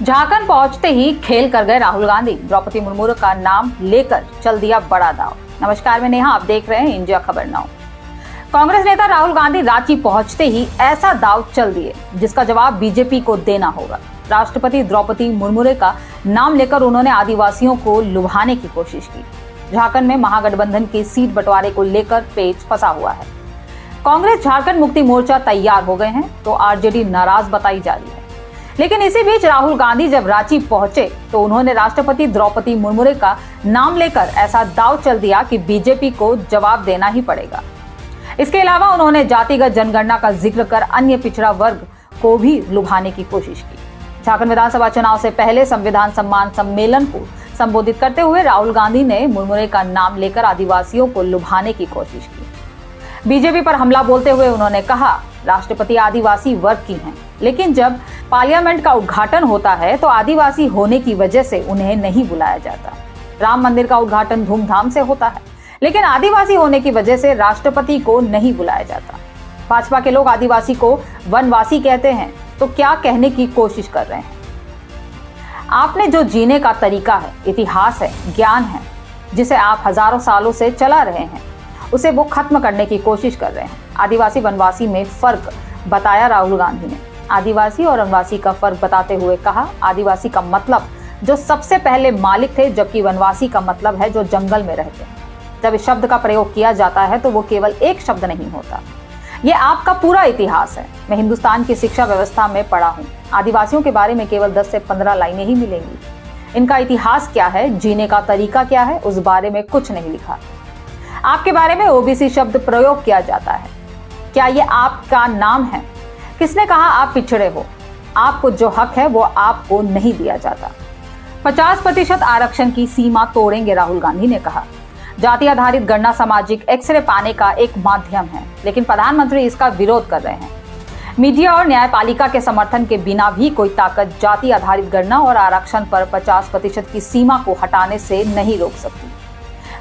झारखंड पहुंचते ही खेल कर गए राहुल गांधी। द्रौपदी मुर्मू का नाम लेकर चल दिया बड़ा दाव। नमस्कार, मैं नेहा, आप देख रहे हैं इंडिया खबर नाउ। कांग्रेस नेता राहुल गांधी रांची पहुंचते ही ऐसा दाव चल दिए जिसका जवाब बीजेपी को देना होगा। राष्ट्रपति द्रौपदी मुर्मू का नाम लेकर उन्होंने आदिवासियों को लुभाने की कोशिश की। झारखंड में महागठबंधन की सीट बंटवारे को लेकर पेच फंसा हुआ है। कांग्रेस झारखंड मुक्ति मोर्चा तैयार हो गए हैं तो आरजेडी नाराज बताई जा रही है। लेकिन इसी बीच राहुल गांधी जब रांची पहुंचे तो उन्होंने राष्ट्रपति द्रौपदी मुर्मू का नाम लेकर ऐसा दांव चल दिया कि बीजेपी को जवाब देना ही पड़ेगा। इसके अलावा उन्होंने जातिगत जनगणना का जिक्र कर अन्य पिछड़ा वर्ग को भी लुभाने की कोशिश की। झारखंड विधानसभा चुनाव से पहले संविधान सम्मान सम्मेलन को संबोधित करते हुए राहुल गांधी ने मुर्मू का नाम लेकर आदिवासियों को लुभाने की कोशिश की। बीजेपी पर हमला बोलते हुए उन्होंने कहा, राष्ट्रपति आदिवासी वर्ग की हैं, लेकिन जब पार्लियामेंट का उद्घाटन होता है तो आदिवासी होने की वजह से उन्हें नहीं बुलाया जाता। राम मंदिर का उद्घाटन धूमधाम से होता है, लेकिन आदिवासी होने की वजह से राष्ट्रपति को नहीं बुलाया जाता। भाजपा के लोग आदिवासी को वनवासी कहते हैं, तो क्या कहने की कोशिश कर रहे हैं? आपने जो जीने का तरीका है, इतिहास है, ज्ञान है, जिसे आप हजारों सालों से चला रहे हैं, उसे वो खत्म करने की कोशिश कर रहे हैं। आदिवासी वनवासी में फर्क बताया राहुल गांधी ने। आदिवासी और वनवासी का फर्क बताते हुए कहा, आदिवासी का मतलब जो सबसे पहले मालिक थे, जबकि वनवासी का मतलब है जो जंगल में रहते हैं। जब इस शब्द का प्रयोग किया जाता है तो वो केवल एक शब्द नहीं होता, ये आपका पूरा इतिहास है। मैं हिंदुस्तान की शिक्षा व्यवस्था में पढ़ा हूँ। आदिवासियों के बारे में केवल 10 से 15 लाइनें ही मिलेंगी। इनका इतिहास क्या है, जीने का तरीका क्या है, उस बारे में कुछ नहीं लिखा। आपके बारे में ओबीसी शब्द प्रयोग किया जाता है। क्या ये आपका नाम है? किसने कहा आप पिछड़े हो? आपको जो हक है वो आपको नहीं दिया जाता। 50% आरक्षण की सीमा तोड़ेंगे, राहुल गांधी ने कहा। जाति आधारित गणना सामाजिक एक्सरे पाने का एक माध्यम है, लेकिन प्रधानमंत्री इसका विरोध कर रहे हैं। मीडिया और न्यायपालिका के समर्थन के बिना भी कोई ताकत जाति आधारित गणना और आरक्षण पर 50% की सीमा को हटाने से नहीं रोक सकती।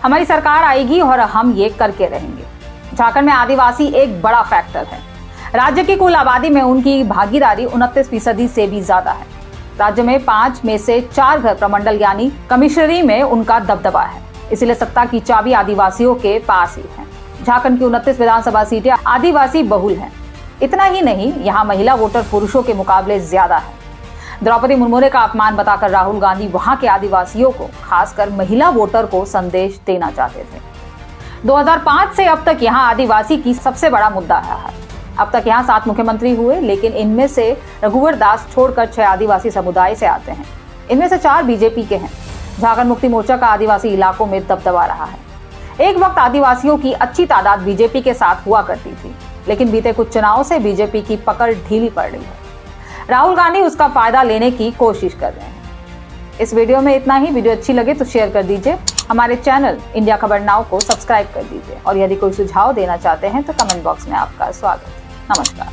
हमारी सरकार आएगी और हम ये करके रहेंगे। झारखंड में आदिवासी एक बड़ा फैक्टर है। राज्य की कुल आबादी में उनकी भागीदारी 29% से भी ज्यादा है। राज्य में 5 में से 4 घर प्रमंडल यानी कमिश्नरी में उनका दबदबा है, इसलिए सत्ता की चाबी आदिवासियों के पास ही है। झारखंड की 29 विधानसभा सीटें आदिवासी बहुल हैं। इतना ही नहीं, यहाँ महिला वोटर पुरुषों के मुकाबले ज्यादा है। द्रौपदी मुर्मू का अपमान बताकर राहुल गांधी वहां के आदिवासियों को, खासकर महिला वोटर को संदेश देना चाहते थे। 2005 से अब तक यहाँ आदिवासी की सबसे बड़ा मुद्दा रहा है। अब तक यहाँ 7 मुख्यमंत्री हुए, लेकिन इनमें से रघुवर दास छोड़कर 6 आदिवासी समुदाय से आते हैं। इनमें से 4 बीजेपी के हैं। झारखंड मुक्ति मोर्चा का आदिवासी इलाकों में दबदबा रहा है। एक वक्त आदिवासियों की अच्छी तादाद बीजेपी के साथ हुआ करती थी, लेकिन बीते कुछ चुनावों से बीजेपी की पकड़ ढीली पड़ रही है। राहुल गांधी उसका फायदा लेने की कोशिश कर रहे हैं। इस वीडियो में इतना ही। वीडियो अच्छी लगे तो शेयर कर दीजिए। हमारे चैनल इंडिया खबर नाउ को सब्सक्राइब कर दीजिए और यदि कोई सुझाव देना चाहते हैं तो कमेंट बॉक्स में आपका स्वागत है। नमस्कार।